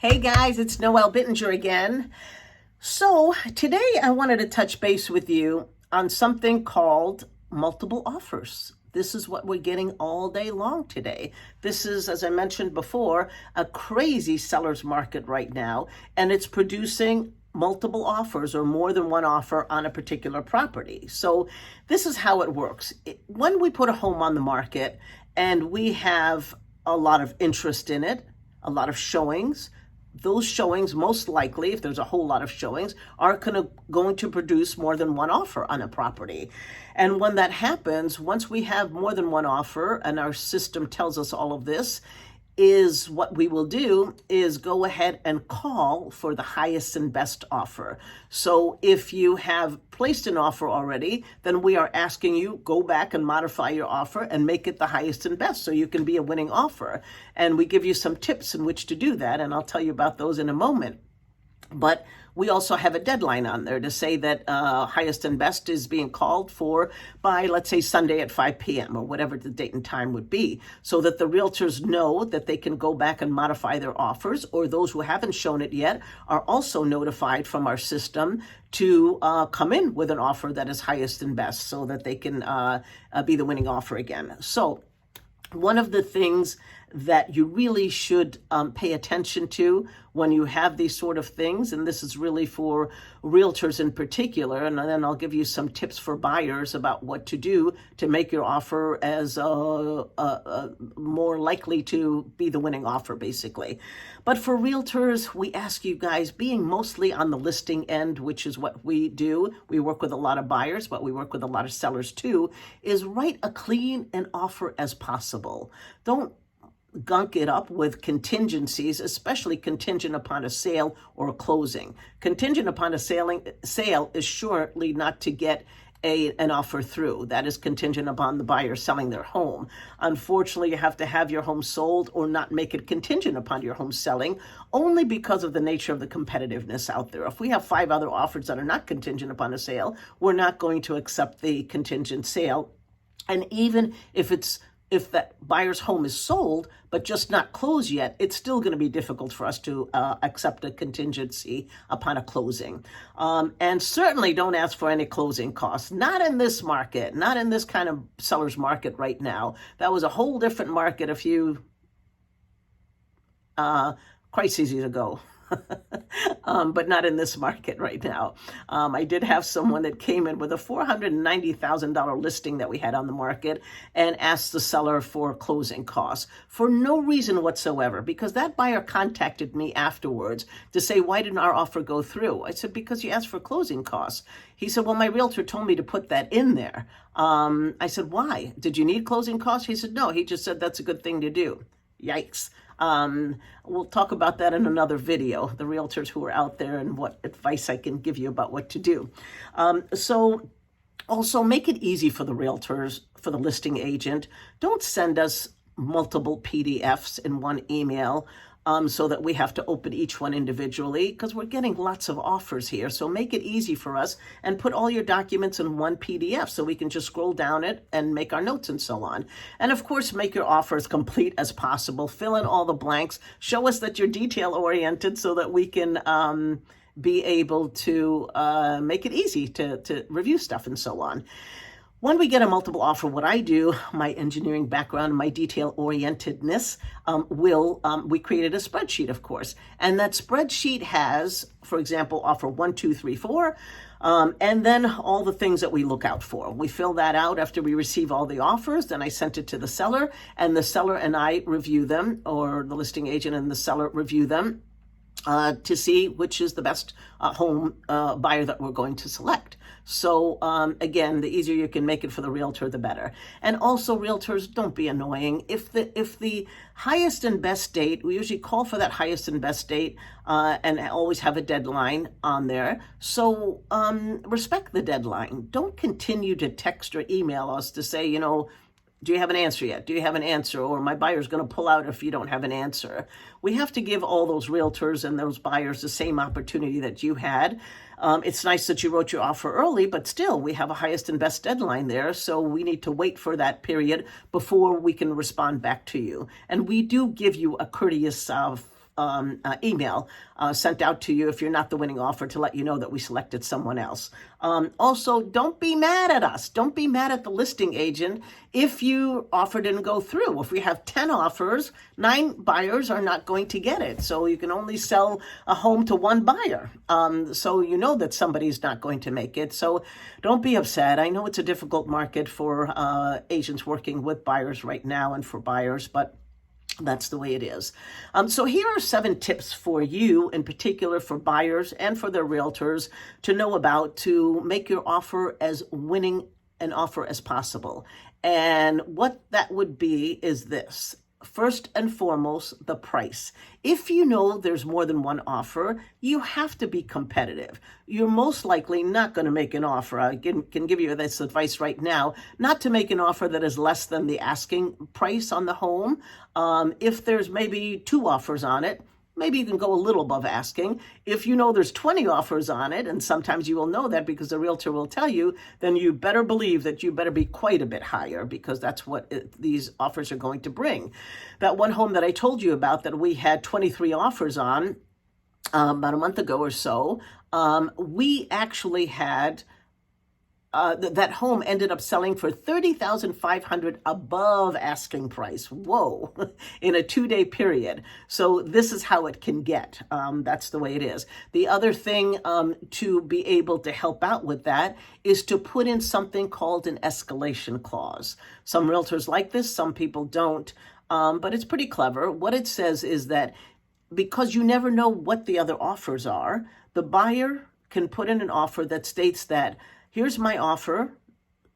Hey guys, it's Noel Bittinger again. So today I wanted to touch base with you on something called multiple offers. This is what we're getting all day long today. This is, as I mentioned before, a crazy seller's market right now, and it's producing multiple offers or more than one offer on a particular property. So this is how it works. When we put a home on the market and we have a lot of interest in it, a lot of showings, those showings, most likely, if there's a whole lot of showings, are going to produce more than one offer on a property. And when that happens, once we have more than one offer, and our system tells us all of this, is what we will do is go ahead and call for the highest and best offer. So if you have placed an offer already, then we are asking you go back and modify your offer and make it the highest and best so you can be a winning offer. And we give you some tips in which to do that, and I'll tell you about those in a moment. But we also have a deadline on there to say that highest and best is being called for by, let's say, Sunday at 5 p.m. or whatever the date and time would be, so that the realtors know that they can go back and modify their offers, or those who haven't shown it yet are also notified from our system to come in with an offer that is highest and best so that they can be the winning offer again. So one of the things that you really should pay attention to when you have these sort of things, and this is really for realtors in particular, and then I'll give you some tips for buyers about what to do to make your offer as more likely to be the winning offer, basically. But for realtors, we ask you guys, being mostly on the listing end, which is what we do, we work with a lot of buyers, but we work with a lot of sellers too, is write a clean an offer as possible. Don't gunk it up with contingencies, especially contingent upon a sale or a closing. Contingent upon a sale is surely not to get an offer through. That is contingent upon the buyer selling their home. Unfortunately, you have to have your home sold or not make it contingent upon your home selling, only because of the nature of the competitiveness out there. If we have 5 other offers that are not contingent upon a sale, we're not going to accept the contingent sale. And even if that buyer's home is sold, but just not closed yet, it's still going to be difficult for us to accept a contingency upon a closing. And certainly don't ask for any closing costs. Not in this market, not in this kind of seller's market right now. That was a whole different market a few crises ago. But not in this market right now. I did have someone that came in with a $490,000 listing that we had on the market and asked the seller for closing costs for no reason whatsoever, because that buyer contacted me afterwards to say, why didn't our offer go through? I said, because you asked for closing costs. He said, well, my realtor told me to put that in there. I said, why? Did you need closing costs? He said, no. He just said that's a good thing to do. Yikes. We'll talk about that in another video, the realtors who are out there and what advice I can give you about what to do. So also make it easy for the realtors, for the listing agent. Don't send us multiple PDFs in one email so that we have to open each one individually, because we're getting lots of offers here. So make it easy for us and put all your documents in one PDF so we can just scroll down it and make our notes and so on. And of course, make your offer as complete as possible. Fill in all the blanks. Show us that you're detail oriented so that we can be able to make it easy to review stuff and so on. When we get a multiple offer, what I do, my engineering background, my detail-orientedness, we created a spreadsheet, of course. And that spreadsheet has, for example, offer 1, 2, 3, 4, and then all the things that we look out for. We fill that out after we receive all the offers. Then I sent it to the seller, and the seller and I review them, or the listing agent and the seller review them to see which is the best home buyer that we're going to select. So again, the easier you can make it for the realtor, the better. And also, realtors, don't be annoying. If the highest and best date, we usually call for that highest and best date and always have a deadline on there. So respect the deadline. Don't continue to text or email us to say, do you have an answer yet? Do you have an answer? Or my buyer's going to pull out if you don't have an answer. We have to give all those realtors and those buyers the same opportunity that you had. It's nice that you wrote your offer early, but still, we have a highest and best deadline there. So we need to wait for that period before we can respond back to you. And we do give you a courteous email sent out to you if you're not the winning offer to let you know that we selected someone else. Also, don't be mad at us. Don't be mad at the listing agent if you offer didn't go through. If we have 10 offers, 9 buyers are not going to get it. So you can only sell a home to one buyer. So you know that somebody's not going to make it. So don't be upset. I know it's a difficult market for agents working with buyers right now and for buyers, but that's the way it is. So here are 7 tips for you, in particular for buyers and for their realtors, to know about to make your offer as winning an offer as possible. And what that would be is this. First and foremost, the price. If you know there's more than one offer, you have to be competitive. You're most likely not going to make an offer. I can give you this advice right now, not to make an offer that is less than the asking price on the home. If there's maybe 2 offers on it, maybe you can go a little above asking. If you know there's 20 offers on it, and sometimes you will know that because the realtor will tell you, then you better believe that you better be quite a bit higher, because that's what these offers are going to bring. That one home that I told you about that we had 23 offers on about a month ago or so, we actually had that home ended up selling for $30,500 above asking price. Whoa, in a 2-day period. So this is how it can get. That's the way it is. The other thing to be able to help out with that is to put in something called an escalation clause. Some realtors like this, some people don't, but it's pretty clever. What it says is that because you never know what the other offers are, the buyer can put in an offer that states that, here's my offer,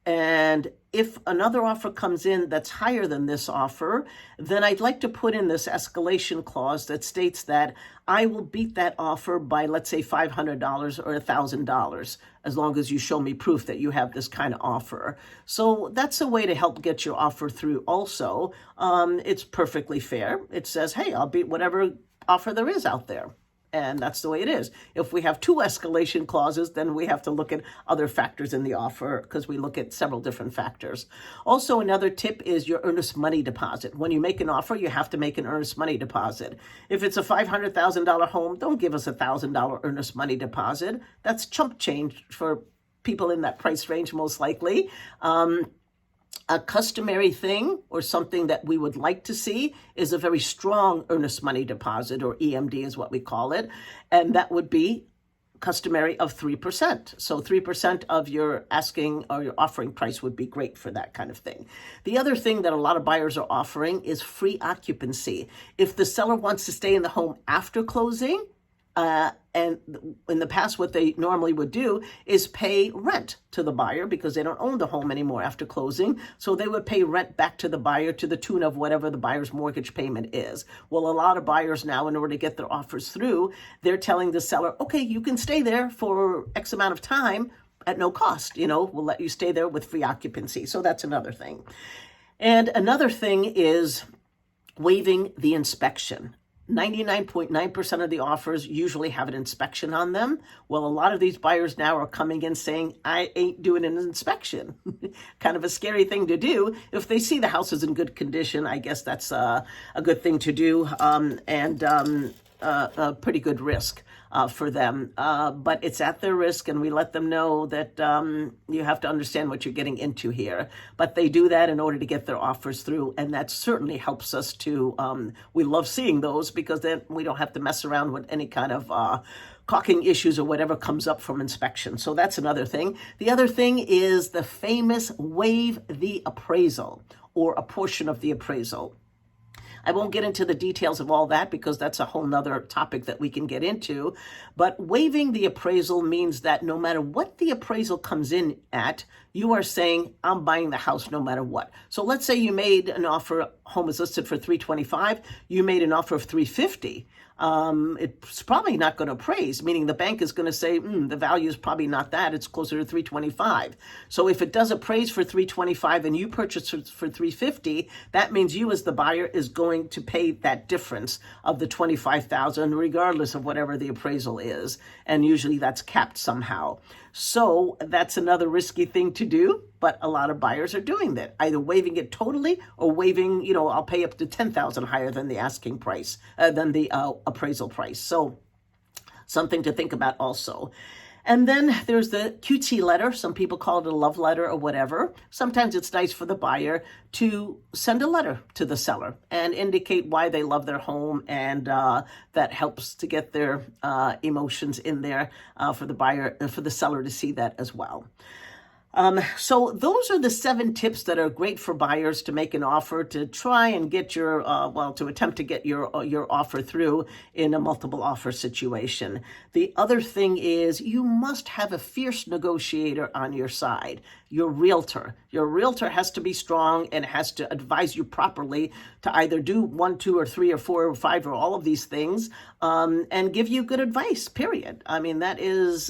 and if another offer comes in that's higher than this offer, then I'd like to put in this escalation clause that states that I will beat that offer by, let's say, $500 or $1,000, as long as you show me proof that you have this kind of offer. So that's a way to help get your offer through also. It's perfectly fair. It says, hey, I'll beat whatever offer there is out there. And that's the way it is. If we have 2 escalation clauses, then we have to look at other factors in the offer, because we look at several different factors. Also, another tip is your earnest money deposit. When you make an offer, you have to make an earnest money deposit. If it's a $500,000 home, don't give us a $1,000 earnest money deposit. That's chump change for people in that price range, most likely. A customary thing, or something that we would like to see, is a very strong earnest money deposit, or EMD is what we call it. And that would be customary of 3%. So 3% of your asking or your offering price would be great for that kind of thing. The other thing that a lot of buyers are offering is free occupancy. If the seller wants to stay in the home after closing, and in the past, what they normally would do is pay rent to the buyer, because they don't own the home anymore after closing. So they would pay rent back to the buyer to the tune of whatever the buyer's mortgage payment is. Well, a lot of buyers now, in order to get their offers through, they're telling the seller, okay, you can stay there for X amount of time at no cost. We'll let you stay there with free occupancy. So that's another thing. And another thing is waiving the inspection. 99.9% of the offers usually have an inspection on them. Well, a lot of these buyers now are coming in saying, I ain't doing an inspection. Kind of a scary thing to do. If they see the house is in good condition, I guess that's a good thing to do, and a pretty good risk for them. But it's at their risk, and we let them know that you have to understand what you're getting into here. But they do that in order to get their offers through, and that certainly helps us to, we love seeing those, because then we don't have to mess around with any kind of caulking issues or whatever comes up from inspection. So that's another thing. The other thing is the famous waive the appraisal, or a portion of the appraisal. I won't get into the details of all that, because that's a whole nother topic that we can get into. But waiving the appraisal means that no matter what the appraisal comes in at, you are saying, I'm buying the house no matter what. So let's say you made an offer, home is listed for $325, you made an offer of $350. It's probably not going to appraise, meaning the bank is going to say, the value is probably not that, it's closer to $325. So if it does appraise for $325 and you purchase for $350, that means you as the buyer is going to pay that difference of the $25,000, regardless of whatever the appraisal is. And usually that's capped somehow. So that's another risky thing to to do, but a lot of buyers are doing that, either waiving it totally or waiving, I'll pay up to $10,000 higher than the asking price, than the appraisal price. So something to think about also. And then there's the QT letter. Some people call it a love letter or whatever. Sometimes it's nice for the buyer to send a letter to the seller and indicate why they love their home, and that helps to get their emotions in there for the seller to see that as well. So those are the 7 tips that are great for buyers to make an offer, to try and get to attempt to get your offer through in a multiple offer situation. The other thing is you must have a fierce negotiator on your side, your realtor. Your realtor has to be strong and has to advise you properly to either do 1, 2, or 3, or 4, or 5, or all of these things, and give you good advice, period. I mean, that is...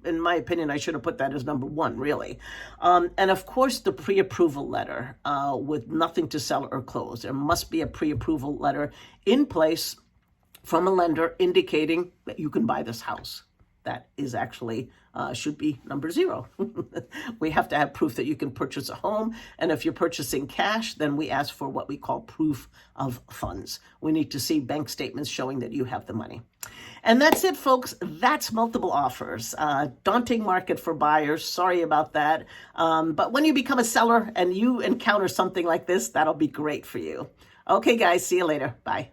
in my opinion, I should have put that as number 1, really. And of course, the pre-approval letter with nothing to sell or close. There must be a pre-approval letter in place from a lender indicating that you can buy this house. That is actually should be number 0. We have to have proof that you can purchase a home. And if you're purchasing cash, then we ask for what we call proof of funds. We need to see bank statements showing that you have the money. And that's it, folks. That's multiple offers. Daunting market for buyers. Sorry about that. But when you become a seller and you encounter something like this, that'll be great for you. Okay, guys, see you later. Bye.